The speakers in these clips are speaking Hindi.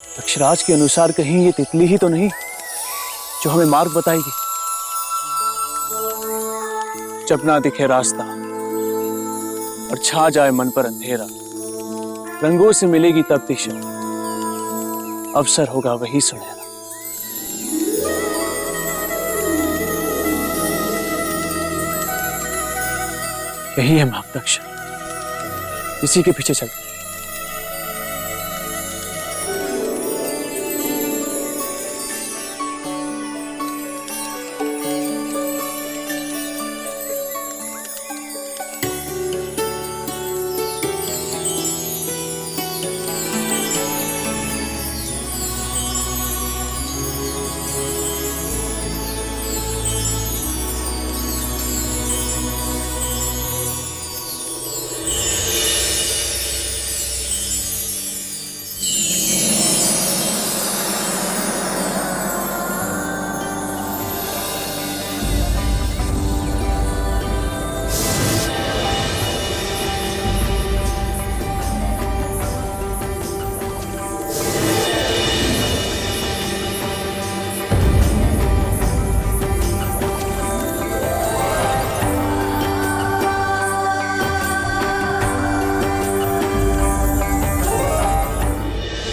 अक्षराज के अनुसार कहीं ये तितली ही तो नहीं जो हमें मार्ग बताएगी। जब ना दिखे रास्ता और छा जाए मन पर अंधेरा, रंगों से मिलेगी तब दिशा, अवसर होगा वही सुनहरा। यही है मार्गदर्शन, इसी के पीछे चलते।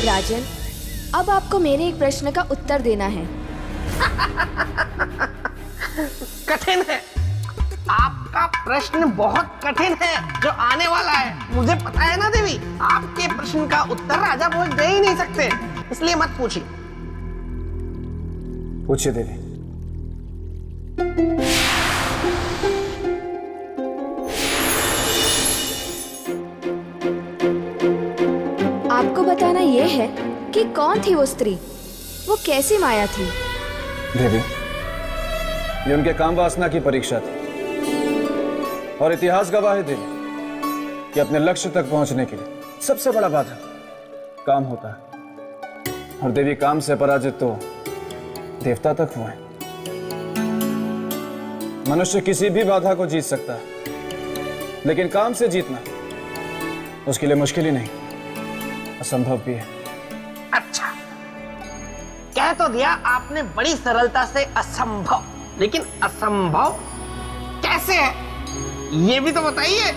राजन, अब आपको मेरे एक प्रश्न का उत्तर देना है। कठिन है, आपका प्रश्न बहुत कठिन है जो आने वाला है। मुझे पता है ना देवी, आपके प्रश्न का उत्तर राजा भोज दे ही नहीं सकते, इसलिए मत पूछिए। पूछिए देवी। आपको बताना यह है कि कौन थी वो स्त्री, वो कैसी माया थी। देवी, ये उनके काम वासना की परीक्षा थी और इतिहास गवाह है देवी कि अपने लक्ष्य तक पहुंचने के लिए सबसे बड़ा बाधा काम होता है। और देवी, काम से पराजित तो देवता तक हुए हैं। मनुष्य किसी भी बाधा को जीत सकता है, लेकिन काम से जीतना उसके लिए मुश्किल ही नहीं, असंभव भी है। अच्छा, कह तो दिया आपने बड़ी सरलता से असंभव, लेकिन असंभव कैसे है ये भी तो बताइए।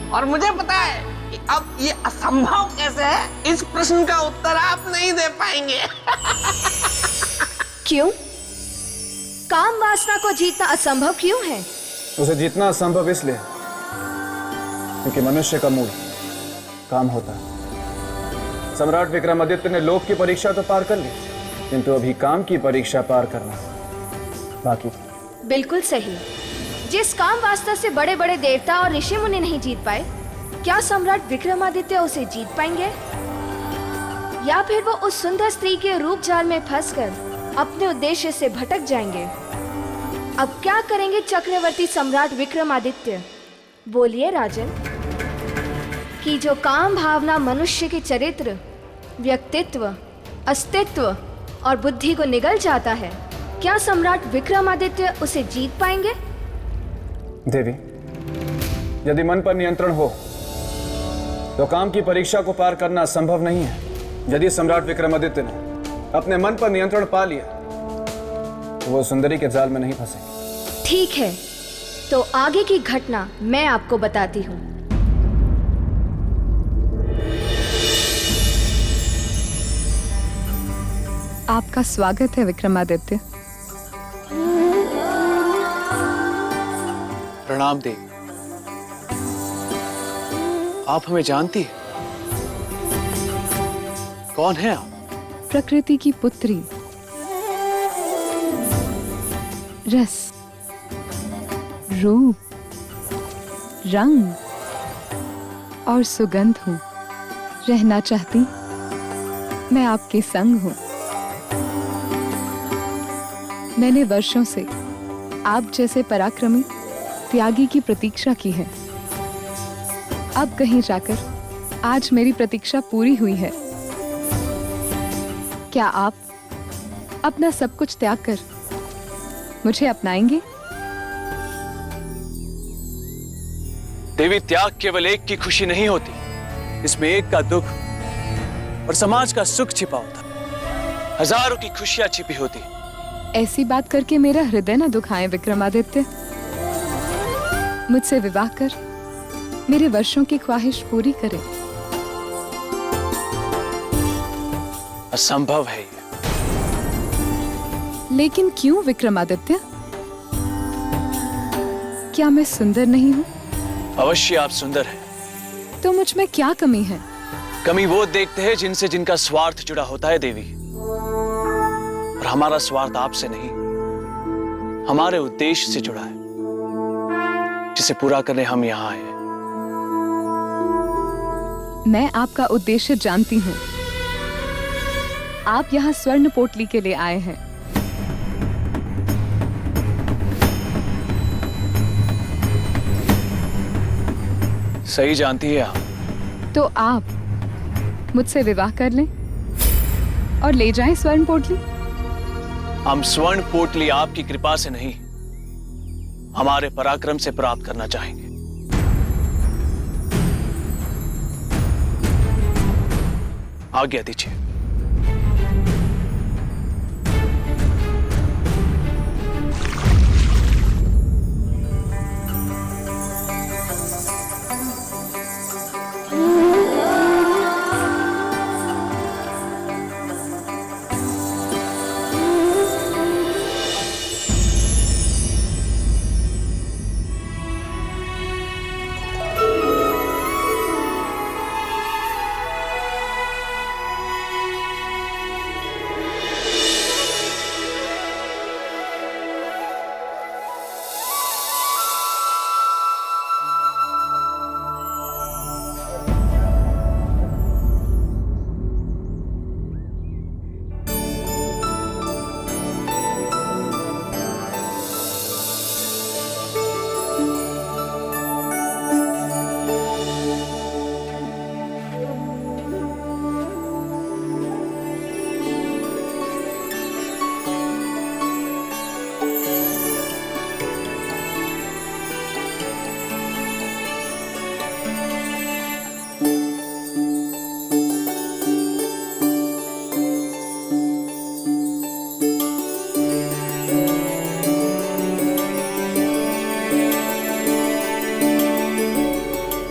और मुझे पता है कि अब ये असंभव कैसे है, इस प्रश्न का उत्तर आप नहीं दे पाएंगे। क्यों? काम वासना को जीतना असंभव क्यों है? उसे जीतना असंभव इसलिए क्योंकि मनुष्य का मूल काम होता है। सम्राट विक्रमादित्य ने लोक की परीक्षा तो पार कर ली, किंतु अभी काम की परीक्षा पार करना बाकी। बिल्कुल सही। जिस काम वासना से बड़े बड़े देवता और ऋषि मुनि नहीं जीत पाए, क्या सम्राट विक्रमादित्य उसे जीत पाएंगे? या फिर वो उस सुंदर स्त्री के रूप जाल में फंसकर अपने उद्देश्य से भटक जाएंगे? अब क्या करेंगे चक्रवर्ती सम्राट विक्रमादित्य? बोलिए राजन। कि जो काम भावना मनुष्य के चरित्र, व्यक्तित्व, अस्तित्व और बुद्धि को निगल जाता है, क्या सम्राट विक्रमादित्य उसे जीत पाएंगे? देवी, यदि मन पर नियंत्रण हो तो काम की परीक्षा को पार करना संभव नहीं है। यदि सम्राट विक्रमादित्य ने अपने मन पर नियंत्रण पा लिया तो वो सुंदरी के जाल में नहीं फंसेंगे। ठीक है, तो आगे की घटना मैं आपको बताती हूँ। आपका स्वागत है विक्रमादित्य। प्रणाम देवी। आप हमें जानती हैं? कौन है आप? प्रकृति की पुत्री, रस, रूप, रंग और सुगंध हूँ। रहना चाहती मैं आपके संग हूँ। मैंने वर्षों से आप जैसे पराक्रमी त्यागी की प्रतीक्षा की है। अब कहीं जाकर आज मेरी प्रतीक्षा पूरी हुई है। क्या आप अपना सब कुछ त्याग कर मुझे अपनाएंगे? देवी, त्याग केवल एक की खुशी नहीं होती, इसमें एक का दुख और समाज का सुख छिपा होता है। हजारों की खुशियां छिपी होती। ऐसी बात करके मेरा हृदय न दुखाए विक्रमादित्य। मुझसे विवाह कर मेरे वर्षों की ख्वाहिश पूरी करे। असंभव है ये। लेकिन क्यों विक्रमादित्य? क्या मैं सुंदर नहीं हूँ? अवश्य आप सुंदर हैं। तो मुझ में क्या कमी है? कमी वो देखते हैं जिनसे जिनका स्वार्थ जुड़ा होता है देवी। और हमारा स्वार्थ आपसे नहीं, हमारे उद्देश्य से जुड़ा है, जिसे पूरा करने हम यहाँ आए हैं। मैं आपका उद्देश्य जानती हूँ। आप यहाँ स्वर्ण पोटली के लिए आए हैं। सही जानती है आप। तो आप मुझसे विवाह कर लें और ले जाएं स्वर्ण पोटली। हम स्वर्ण पोटली आपकी कृपा से नहीं, हमारे पराक्रम से प्राप्त करना चाहेंगे। आज्ञा दीजिए।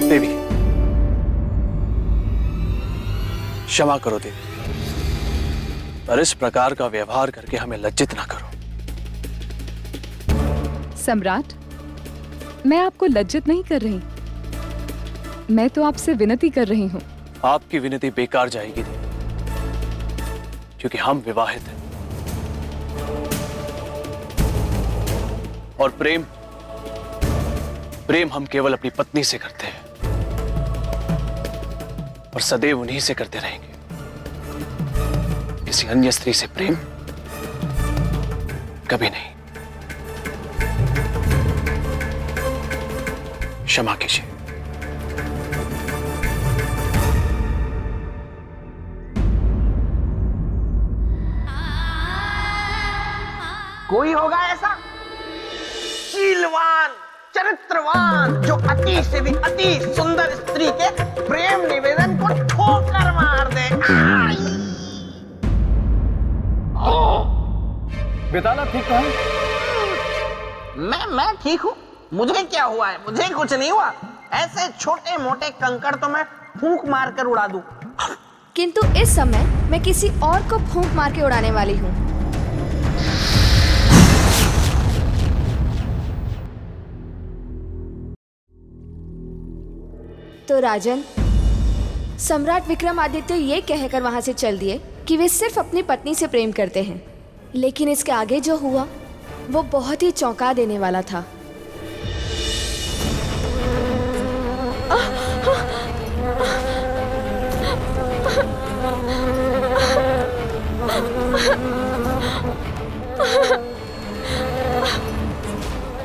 देवी, क्षमा करो देवी, पर इस प्रकार का व्यवहार करके हमें लज्जित ना करो। सम्राट, मैं आपको लज्जित नहीं कर रही। मैं तो आपसे विनती कर रही हूँ। आपकी विनती बेकार जाएगी देवी, क्योंकि हम विवाहित हैं और प्रेम हम केवल अपनी पत्नी से करते हैं और सदैव उन्हीं से करते रहेंगे। किसी अन्य स्त्री से प्रेम कभी नहीं। क्षमा कीजिए। कोई होगा ऐसा शीलवान, चरित्रवान, जो अति से भी अति सुंदर स्त्री के प्रेम निवेदन को ठोकर मार दे। बेताला ठीक तो है? मैं ठीक हूँ। मुझे क्या हुआ है? मुझे कुछ नहीं हुआ। ऐसे छोटे मोटे कंकड़ तो मैं फूंक मार कर उड़ा दूं। किंतु इस समय मैं किसी और को फूंक मार के उड़ाने वाली हूँ। तो राजन, सम्राट विक्रमादित्य ये कहकर वहां से चल दिए कि वे सिर्फ अपनी पत्नी से प्रेम करते हैं। लेकिन इसके आगे जो हुआ वो बहुत ही चौंका देने वाला था।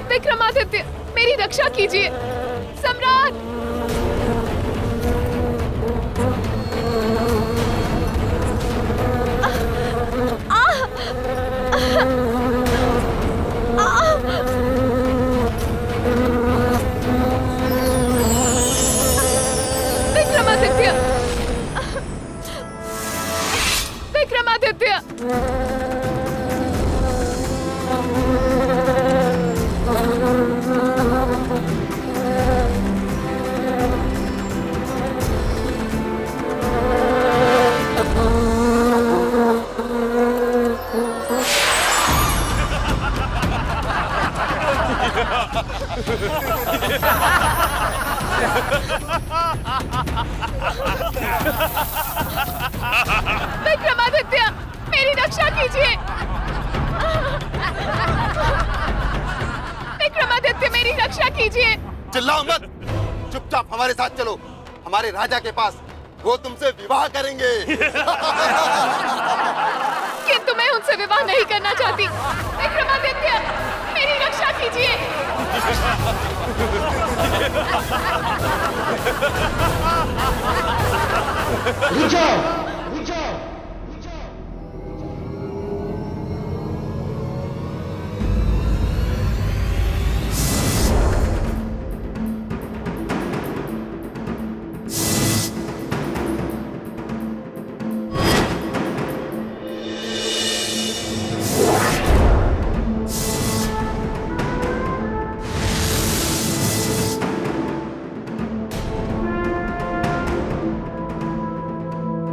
विक्रमादित्य, मेरी रक्षा कीजिए। सम्राट! विक्रमादित्य! विक्रमादित्य। विक्रमादित्य, मेरी रक्षा कीजिए। विक्रमादित्य, मेरी रक्षा कीजिए। चिल्लाओ मत, चुपचाप हमारे साथ चलो, हमारे राजा के पास, वो तुमसे विवाह करेंगे। किंतु मैं उनसे विवाह नहीं करना चाहती। विक्रमादित्य, मेरी रक्षा कीजिए।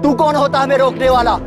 तू कौन होता है हमें रोकने वाला?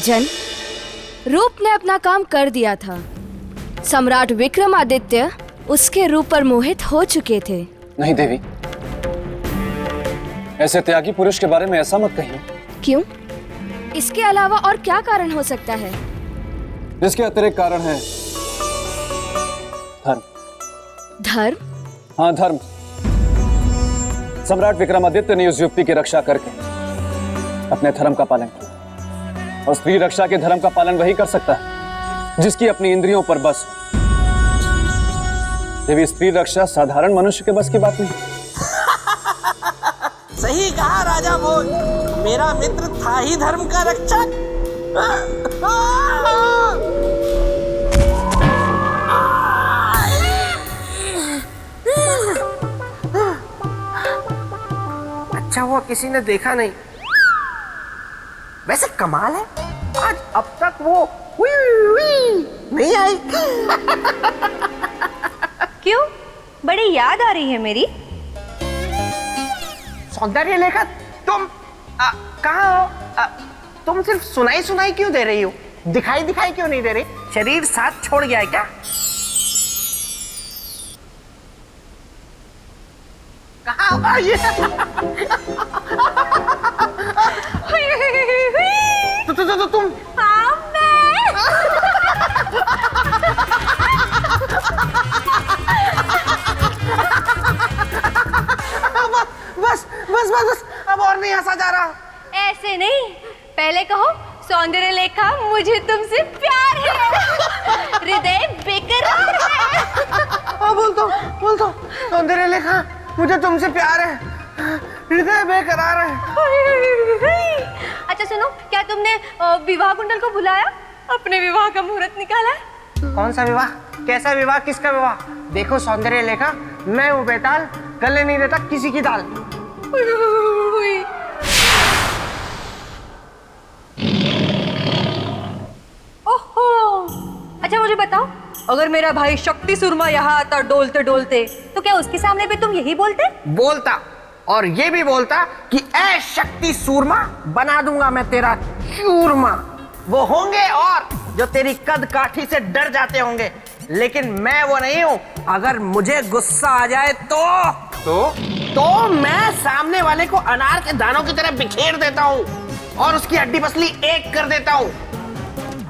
जन, रूप ने अपना काम कर दिया था। सम्राट विक्रमादित्य उसके रूप पर मोहित हो चुके थे। नहीं देवी, ऐसे त्यागी पुरुष के बारे में ऐसा मत कहिए। क्यों? इसके अलावा और क्या कारण हो सकता है? इसके अतिरिक्त कारण है धर्म। धर्म? हाँ, धर्म। सम्राट विक्रमादित्य ने उस युवती की रक्षा करके अपने धर्म का पालन किया, और स्त्री रक्षा के धर्म का पालन वही कर सकता है जिसकी अपनी इंद्रियों पर बस हो। देवी, स्त्री रक्षा साधारण मनुष्य के बस की बात नहीं। सही कहा राजा भोज, मेरा मित्र था ही धर्म का रक्षक। अच्छा हुआ किसी ने देखा नहीं। वैसे कमाल है, आज अब तक वो नहीं आई। क्यों? बड़ी याद आ रही है मेरी। सौंदर्य लेखा तुम कहाँ हो? तुम सिर्फ सुनाई सुनाई क्यों दे रही हो? दिखाई दिखाई क्यों नहीं दे रही? शरीर साथ छोड़ गया है क्या? कहाँ हो ये? तुम बस बस बस बस अब और नहीं हंसा जा रहा। ऐसे नहीं, पहले कहो सौंदर्य लेखा मुझे तुमसे प्यार है, हृदय बेकरार है। बोल दो सौंदर्य लेखा मुझे तुमसे प्यार है, हृदय बेकरार है। अच्छा सुनो, क्या तुमने विवाह कुंडल को बुलाया? अपने विवाह का मुहूर्त निकाला? कौन सा विवाह? कैसा विवाह? किसका विवाह? देखो सौंदर्य लेखा, मैं हूँ बेताल, गले नहीं देता किसी की दाल। ओहो, अच्छा मुझे बताओ, अगर मेरा भाई शक्ति सुरमा यहाँ आता डोलते डोलते, तो क्या उसके सामने भी तुम यही बोलते? बोलता, और ये भी बोलता कि ऐ शक्ति सूरमा, बना दूंगा मैं तेरा चूरमा। वो होंगे और जो तेरी कद काठी से डर जाते होंगे, लेकिन मैं वो नहीं हूं। अगर मुझे गुस्सा आ जाए तो मैं सामने वाले को अनार के दानों की तरह बिखेर देता हूं और उसकी हड्डी पसली एक कर देता हूं,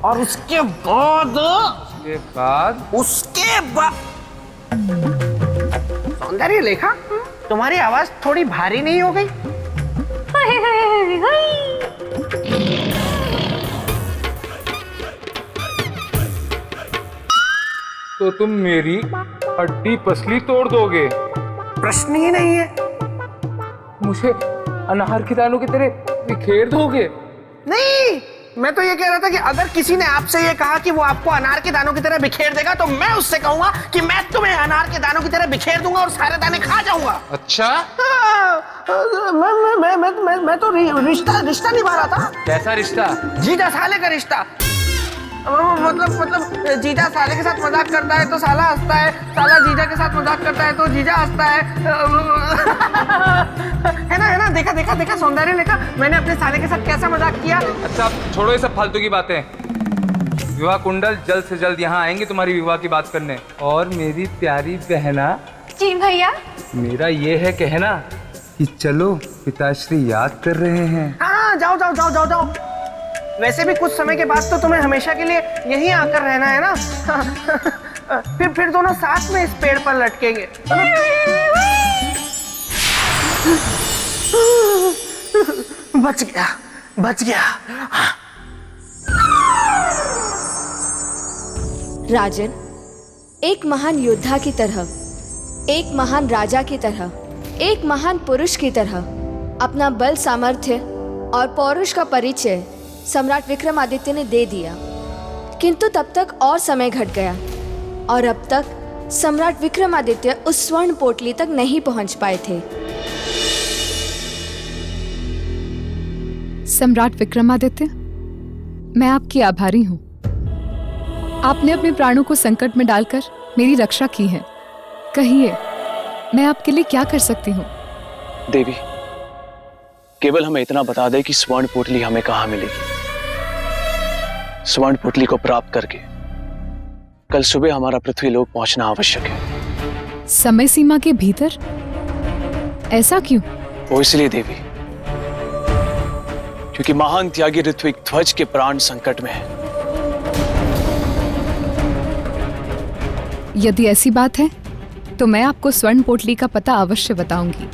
और उसके बाद सौंदर्य लेखा, तुम्हारी आवाज थोड़ी भारी नहीं हो गई? तो तुम मेरी हड्डी पसली तोड़ दोगे? प्रश्न ही नहीं है। मुझे अनार के दानों की तरह बिखेर दोगे? नहीं, मैं तो ये कह रहा था कि अगर किसी ने आपसे ये कहा कि वो आपको अनार के दानों की तरह बिखेर देगा, तो मैं उससे कहूंगा कि मैं तुम्हें अनार के दानों की तरह बिखेर दूंगा और सारे दाने खा जाऊंगा। अच्छा, मैं तो रिश्ता निभा रहा था। कैसा रिश्ता? जीजा साले का रिश्ता। मतलब जीजा साले के साथ मजाक करता है तो साला हंसता है, साला जीजा के साथ मजाक करता है तो जीजा हंसता है। है ना? देखा सौंदर्य लेखा, मैंने अपने साले के साथ कैसा मजाक किया। अच्छा छोड़ो ये सब फालतू की बातें। विवाह कुंडल जल्द से जल्द यहाँ आएंगे तुम्हारी विवाह की बात करने। और मेरी प्यारी बहना। जी भैया। मेरा ये है कहना कि चलो पिताश्री याद कर रहे हैं। हाँ, जाओ। वैसे भी कुछ समय के बाद तो तुम्हें हमेशा के लिए यहीं आकर रहना है ना। फिर दोनों साथ में इस पेड़ पर लटकेंगे। बच गया। राजन, एक महान योद्धा की तरह, एक महान राजा की तरह, एक महान पुरुष की तरह अपना बल, सामर्थ्य और पौरुष का परिचय सम्राट विक्रमादित्य ने दे दिया। किंतु तब तक और समय घट गया और अब तक सम्राट विक्रमादित्य उस स्वर्ण पोटली तक नहीं पहुंच पाए थे। सम्राट विक्रमादित्य, मैं आपकी आभारी हूँ। आपने अपने प्राणों को संकट में डालकर मेरी रक्षा की है। कहिए, मैं आपके लिए क्या कर सकती हूँ? देवी, केवल हमें इतना बता दे कि स्वर्ण पोटली हमें कहाँ मिलेगी। स्वर्ण पोटली को प्राप्त करके कल सुबह हमारा पृथ्वीलोक पहुंचना आवश्यक है। समय सीमा के भीतर? ऐसा क्यों? वो इसलिए देवी, क्योंकि महान त्यागी ऋत्विक ध्वज के प्राण संकट में है। यदि ऐसी बात है तो मैं आपको स्वर्ण पोटली का पता अवश्य बताऊंगी।